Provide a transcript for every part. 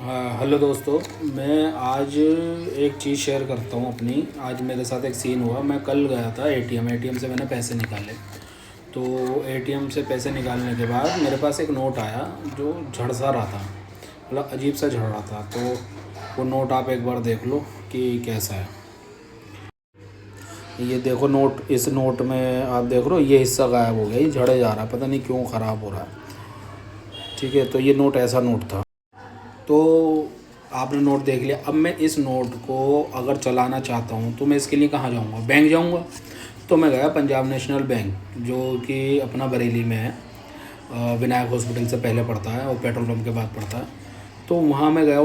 हाँ, हेलो दोस्तों। मैं आज एक चीज़ शेयर करता हूँ अपनी। आज मेरे साथ एक सीन हुआ। मैं कल गया था एटीएम से मैंने पैसे निकाले। तो एटीएम से पैसे निकालने के बाद मेरे पास एक नोट आया जो झड़ सा रहा था, मतलब अजीब सा झड़ रहा था। तो वो नोट आप एक बार देख लो कि कैसा है। ये देखो नोट, इस नोट में आप देख लो ये हिस्सा गायब हो गया, ये झड़े जा रहा है, पता नहीं क्यों ख़राब हो रहा है। ठीक है, तो ये नोट ऐसा नोट था। तो आपने नोट देख लिया। अब मैं इस नोट को अगर चलाना चाहता हूँ तो मैं इसके लिए कहाँ जाऊँगा? बैंक जाऊँगा। तो मैं गया पंजाब नेशनल बैंक, जो कि अपना बरेली में है, विनायक हॉस्पिटल से पहले पड़ता है और पेट्रोल पंप के बाद पड़ता है। तो वहाँ मैं गया।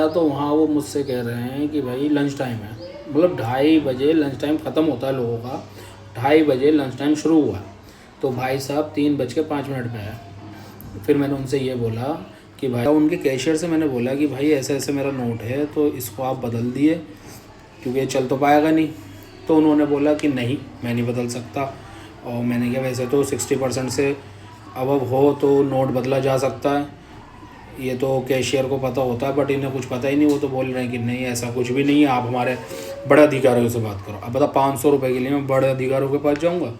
तो वहाँ वो मुझसे कह रहे हैं कि भाई लंच टाइम है, मतलब 2:30 बजे लंच टाइम ख़त्म होता है लोगों का, 2:30 बजे लंच टाइम शुरू हुआ। तो भाई साहब 3:05 पे आए। फिर मैंने उनसे ये बोला कि भाई, उनके कैशियर से मैंने बोला कि भाई ऐसे ऐसे मेरा नोट है तो इसको आप बदल दिए क्योंकि ये चल तो पाएगा नहीं। तो उन्होंने बोला कि नहीं, मैं नहीं बदल सकता। और मैंने कहा वैसे तो 60% से अबव हो तो नोट बदला जा सकता है, ये तो कैशियर को पता होता है, बट इन्हें कुछ पता ही नहीं। वो तो बोल रहे हैं कि नहीं ऐसा कुछ भी नहीं है, आप हमारे बड़े अधिकारियों से बात करो। अब बता, 500 रुपये के लिए मैं बड़े अधिकारियों के पास जाऊँगा?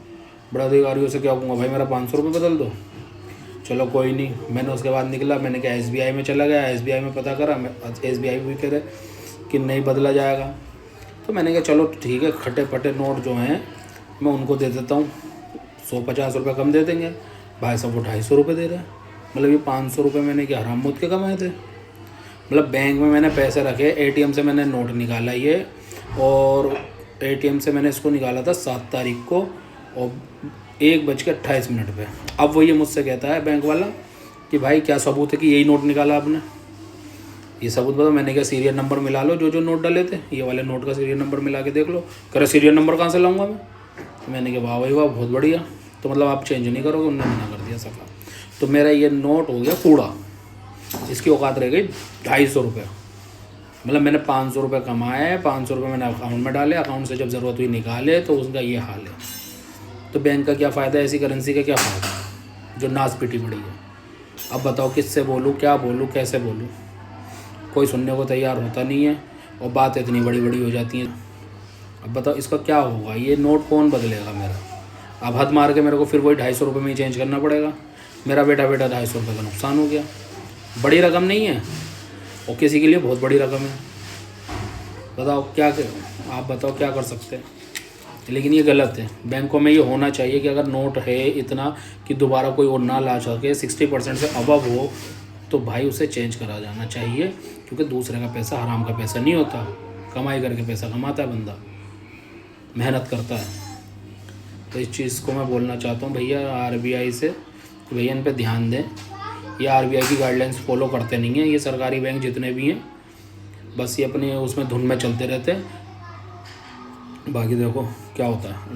बड़े अधिकारियों से क्या कहूँगा, भाई मेरा 500 रुपये बदल दो। चलो कोई नहीं, मैंने उसके बाद निकला, मैंने क्या एसबीआई में चला गया, एसबीआई में पता करा, मैं एसबीआई भी कह रहे कि नहीं बदला जाएगा। तो मैंने कहा चलो ठीक है, खटे पटे नोट जो हैं मैं उनको दे देता हूँ, 150 रुपये कम दे देंगे। भाई साहब वो 250 रुपये दे रहे हैं। मतलब ये 500 रुपये मैंने क्या हराम मुझ के कमाए थे? मतलब बैंक में मैंने पैसे रखे, एटीएम से मैंने नोट निकाला ये, और एटीएम से मैंने इसको निकाला था 7 तारीख को, और 1:28 पे। अब वो ये मुझसे कहता है बैंक वाला कि भाई क्या सबूत है कि यही नोट निकाला आपने? ये सबूत बताओ। मैंने क्या सीरियल नंबर मिला लो, जो जो नोट डाले थे ये वाले नोट का सीरियल नंबर मिला के देख लो। कह रहे सीरियल नंबर कहाँ से लाऊंगा मैं? तो मैंने कहा वाह भाई वाह, बहुत बढ़िया। तो मतलब आप चेंज नहीं करोगे? उन्होंने मना कर दिया सफा। तो मेरा ये नोट हो गया कूड़ा, इसकी औकात रह गई 250 रुपये। मतलब मैंने 500 रुपये कमाए, 500 रुपये मैंने अकाउंट में डाले, अकाउंट से जब ज़रूरत हुई निकाले तो उसका ये हाल है। तो बैंक का क्या फ़ायदा, ऐसी करेंसी का क्या फ़ायदा जो नाच पीटी पड़ी है? अब बताओ किससे बोलूँ, क्या बोलूँ, कैसे बोलूँ? कोई सुनने को तैयार होता नहीं है, और बात इतनी बड़ी बड़ी हो जाती हैं। अब बताओ इसका क्या होगा? ये नोट कौन बदलेगा मेरा? अब हद मार के मेरे को फिर वही 250 रुपये में ही चेंज करना पड़ेगा। मेरा बेटा 250 रुपये का नुकसान हो गया। बड़ी रकम नहीं है, और किसी के लिए बहुत बड़ी रकम है। बताओ क्या करें? आप बताओ क्या कर सकते हैं? लेकिन ये गलत है। बैंकों में ये होना चाहिए कि अगर नोट है इतना कि दोबारा कोई और ना ला सके, 60% से अबव हो, तो भाई उसे चेंज करा जाना चाहिए। क्योंकि दूसरे का पैसा हराम का पैसा नहीं होता। कमाई करके पैसा कमाता है बंदा, मेहनत करता है। तो इस चीज़ को मैं बोलना चाहता हूँ भैया आरबीआई से, भैया इन पर ध्यान दें। ये आरबीआई की गाइडलाइंस फॉलो करते नहीं हैं। ये सरकारी बैंक जितने भी हैं बस ये अपने उसमें धुन में चलते रहते हैं। बाकी देखो क्या होता है।